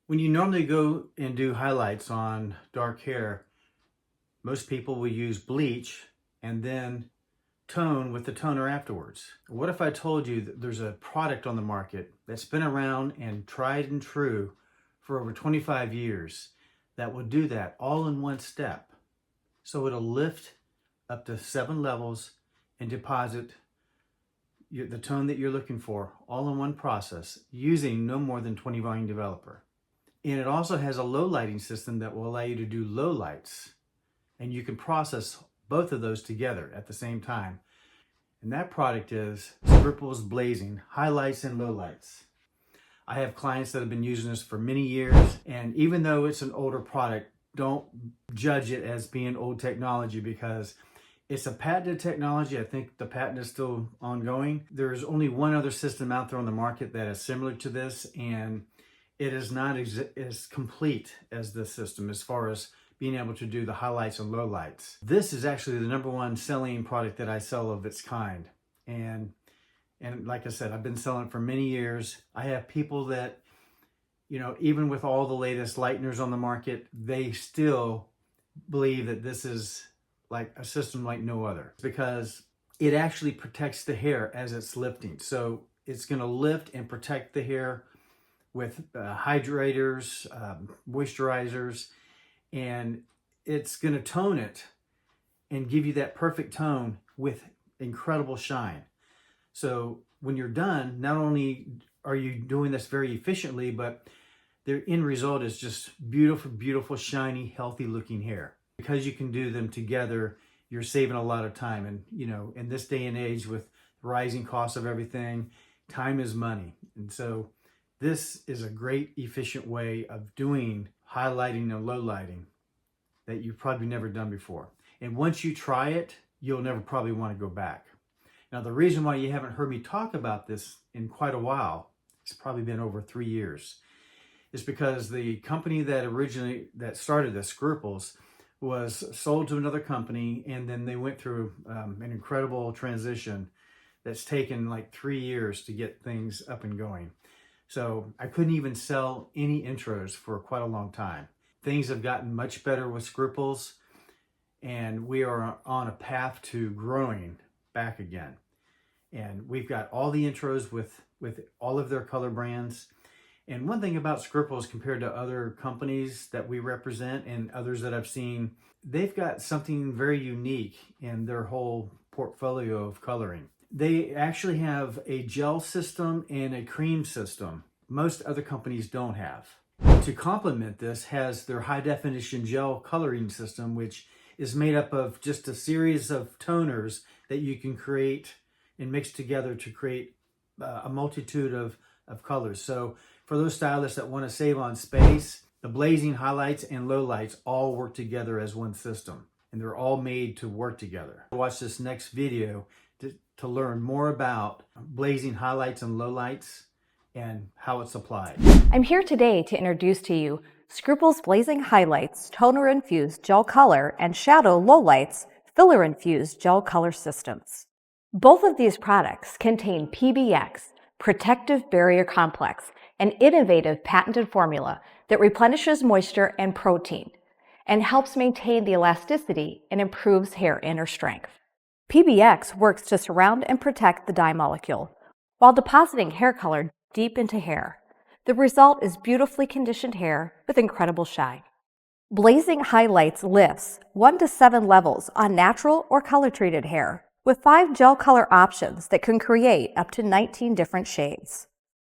When you normally go and do highlights on dark hair, most people will use bleach and then tone with the toner afterwards. What if I told you that there's a product on the market that's been around and tried and true for over 25 years that will do that all in one step? So it'll lift up to 7 levels and deposit the tone that you're looking for all in one process using no more than 20 volume developer. And it also has a low lighting system that will allow you to do low lights, and you can process both of those together at the same time. And that product is Scruples Blazing, highlights and lowlights. I have clients that have been using this for many years, and even though it's an older product, don't judge it as being old technology because it's a patented technology. I think the patent is still ongoing. There's only one other system out there on the market that is similar to this, and it is not as complete as this system as far as being able to do the highlights and lowlights. This is actually the #1 selling product that I sell of its kind. And like I said, I've been selling it for many years. I have people that, even with all the latest lighteners on the market, they still believe that this is like a system like no other because it actually protects the hair as it's lifting. So it's going to lift and protect the hair with hydrators, moisturizers, and it's going to tone it and give you that perfect tone with incredible shine. So when you're done, not only are you doing this very efficiently, but the end result is just beautiful, beautiful, shiny, healthy looking hair. Because you can do them together, you're saving a lot of time. And, in this day and age with rising costs of everything, time is money. And so this is a great, efficient way of doing highlighting and low lighting that you've probably never done before. And once you try it, you'll never probably want to go back. Now, the reason why you haven't heard me talk about this in quite a while, it's probably been over 3 years, is because the company that started the Scruples was sold to another company, and then they went through an incredible transition that's taken like 3 years to get things up and going. So I couldn't even sell any intros for quite a long time. Things have gotten much better with Scruples, and we are on a path to growing back again. And we've got all the intros with all of their color brands. And one thing about Scruples compared to other companies that we represent and others that I've seen, they've got something very unique in their whole portfolio of coloring. They actually have a gel system and a cream system. Most other companies don't have. To complement this has their high definition gel coloring system, which is made up of just a series of toners that you can create and mix together to create a multitude of colors. So for those stylists that want to save on space, the blazing highlights and lowlights all work together as one system, and they're all made to work together. Watch this next video to learn more about blazing highlights and lowlights and how it's applied. I'm here today to introduce to you Scruples Blazing Highlights Toner Infused Gel Color and Shadow Lowlights Filler Infused Gel Color Systems. Both of these products contain PBX, Protective Barrier Complex, an innovative patented formula that replenishes moisture and protein and helps maintain the elasticity and improves hair inner strength. PBX works to surround and protect the dye molecule while depositing hair color deep into hair. The result is beautifully conditioned hair with incredible shine. Blazing Highlights lifts 1 to 7 levels on natural or color-treated hair with 5 gel color options that can create up to 19 different shades.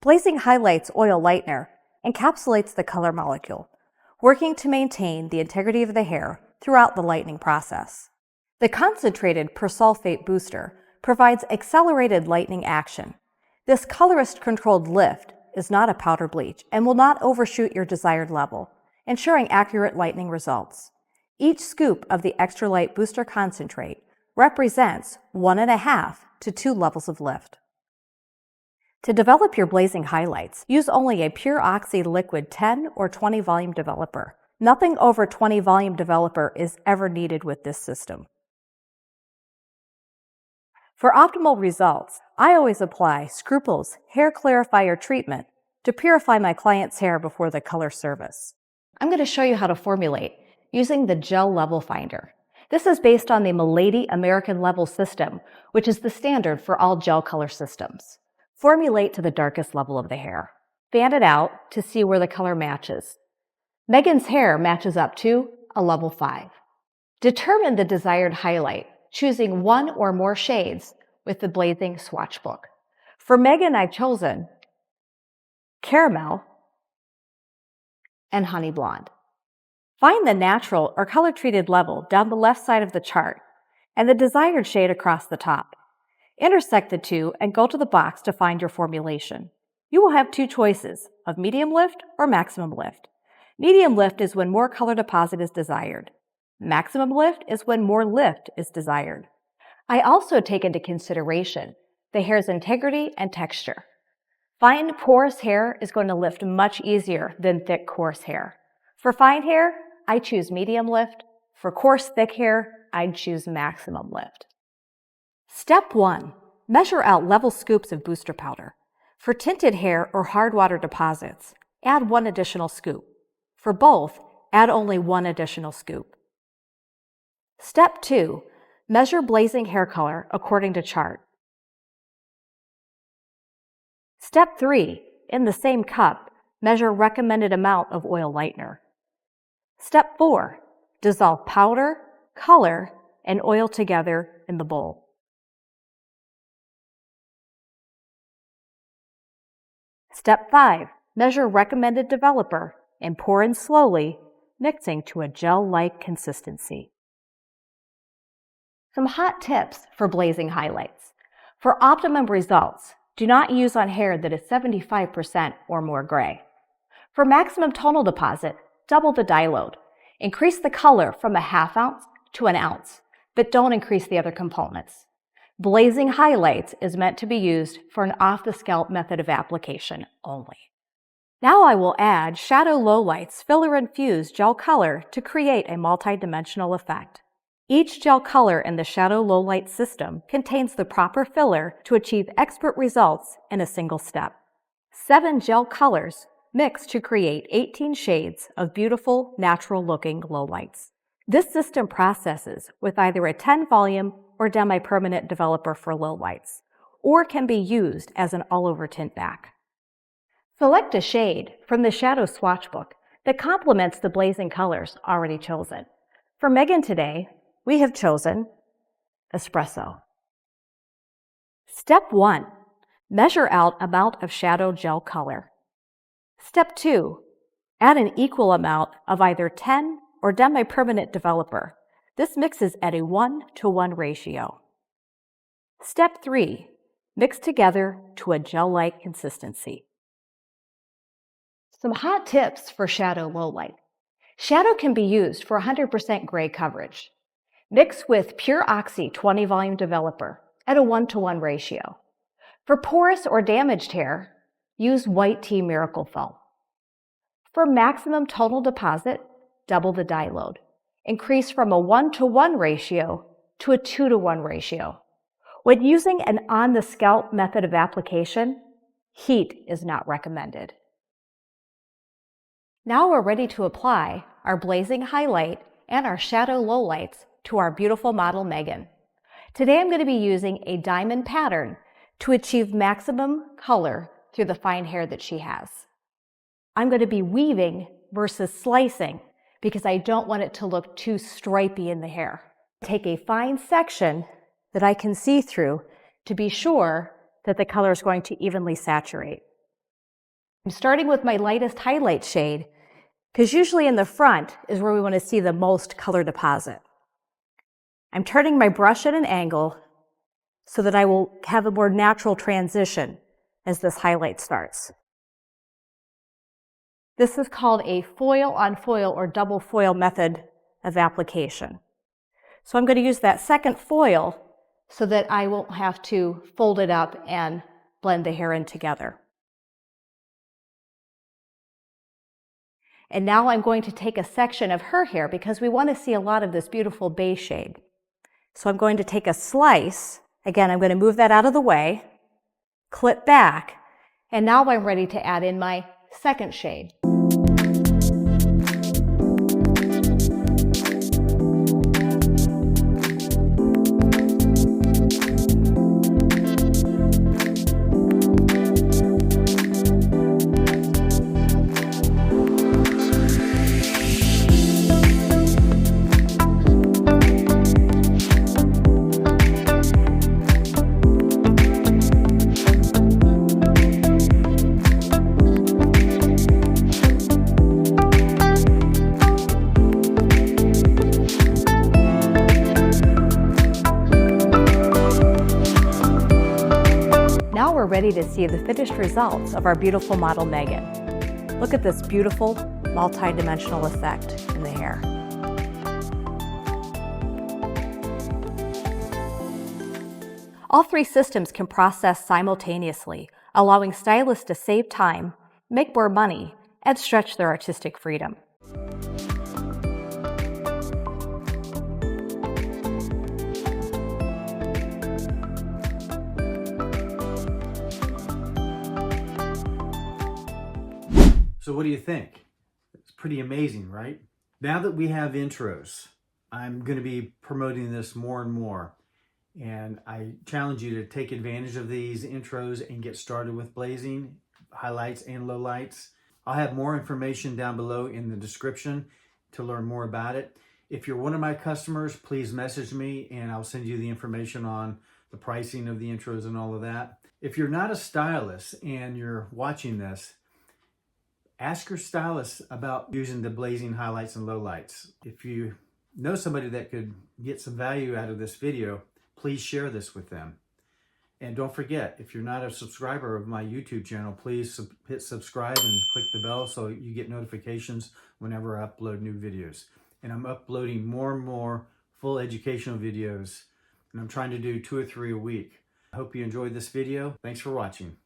Blazing Highlights Oil Lightener encapsulates the color molecule, working to maintain the integrity of the hair throughout the lightening process. The Concentrated Persulfate Booster provides accelerated lightening action. This colorist-controlled lift is not a powder bleach and will not overshoot your desired level, ensuring accurate lightening results. Each scoop of the Extra Light Booster Concentrate represents 1.5 to 2 levels of lift. To develop your blazing highlights, use only a pure oxy liquid 10 or 20 volume developer. Nothing over 20 volume developer is ever needed with this system. For optimal results, I always apply Scruples Hair Clarifier Treatment to purify my client's hair before the color service. I'm going to show you how to formulate using the Gel Level Finder. This is based on the Milady American Level system, which is the standard for all gel color systems. Formulate to the darkest level of the hair. Fan it out to see where the color matches. Megan's hair matches up to a level 5. Determine the desired highlight, choosing one or more shades with the Blazing swatch book. For Megan, I've chosen Caramel and Honey Blonde. Find the natural or color-treated level down the left side of the chart and the desired shade across the top. Intersect the two and go to the box to find your formulation. You will have two choices of medium lift or maximum lift. Medium lift is when more color deposit is desired. Maximum lift is when more lift is desired. I also take into consideration the hair's integrity and texture. Fine, porous hair is going to lift much easier than thick, coarse hair. For fine hair, I choose medium lift. For coarse, thick hair, I'd choose maximum lift. Step 1. Measure out level scoops of booster powder. For tinted hair or hard water deposits, add 1 additional scoop. For both, add only 1 additional scoop. Step 2. Measure blazing hair color according to chart. Step 3. In the same cup, measure recommended amount of oil lightener. Step 4. Dissolve powder, color, and oil together in the bowl. Step 5. Measure recommended developer and pour in slowly, mixing to a gel-like consistency. Some hot tips for blazing highlights. For optimum results, do not use on hair that is 75% or more gray. For maximum tonal deposit, double the dye load. Increase the color from a ½ ounce to 1 ounce, but don't increase the other components. Blazing highlights is meant to be used for an off-the-scalp method of application only. Now I will add Shadow Lowlights Filler Infused Gel Color to create a multi-dimensional effect. Each gel color in the Shadow Lowlight system contains the proper filler to achieve expert results in a single step. 7 gel colors mix to create 18 shades of beautiful, natural-looking lowlights. This system processes with either a 10-volume or demi-permanent developer for lowlights, or can be used as an all-over tint back. Select a shade from the Shadow Swatch Book that complements the blazing colors already chosen. For Megan today, we have chosen Espresso. Step 1. Measure out amount of shadow gel color. Step 2. Add an equal amount of either 10 or demi-permanent developer. This mixes at a 1:1 ratio. Step 3. Mix together to a gel-like consistency. Some hot tips for Shadow Lowlight. Shadow can be used for 100% gray coverage. Mix with Pure Oxy 20 volume developer at a 1:1 ratio. For porous or damaged hair, use White Tea Miracle Foam. For maximum tonal deposit, double the dye load. Increase from a 1:1 ratio to a 2:1 ratio. When using an on-the-scalp method of application, heat is not recommended. Now we're ready to apply our blazing highlight and our shadow lowlights to our beautiful model Megan. Today I'm going to be using a diamond pattern to achieve maximum color through the fine hair that she has. I'm going to be weaving versus slicing because I don't want it to look too stripy in the hair. Take a fine section that I can see through to be sure that the color is going to evenly saturate. I'm starting with my lightest highlight shade because usually in the front is where we want to see the most color deposit. I'm turning my brush at an angle so that I will have a more natural transition as this highlight starts. This is called a foil on foil or double foil method of application. So I'm going to use that second foil so that I won't have to fold it up and blend the hair in together. And now I'm going to take a section of her hair because we want to see a lot of this beautiful beige shade. So I'm going to take a slice. Again, I'm going to move that out of the way, clip back, And now I'm ready to add in my second shade. Now we're ready to see the finished results of our beautiful model Megan. Look at this beautiful, multi-dimensional effect in the hair. All three systems can process simultaneously, allowing stylists to save time, make more money, and stretch their artistic freedom. So what do you think? It's pretty amazing, right? Now that we have intros, I'm going to be promoting this more and more. And I challenge you to take advantage of these intros and get started with blazing, highlights and lowlights. I'll have more information down below in the description to learn more about it. If you're one of my customers, please message me and I'll send you the information on the pricing of the intros and all of that. If you're not a stylist and you're watching this, ask your stylist about using the blazing highlights and lowlights. If you know somebody that could get some value out of this video, please share this with them. And don't forget, if you're not a subscriber of my YouTube channel, please hit subscribe and click the bell so you get notifications whenever I upload new videos. And I'm uploading more and more full educational videos, and I'm trying to do 2 or 3 a week. I hope you enjoyed this video. Thanks for watching.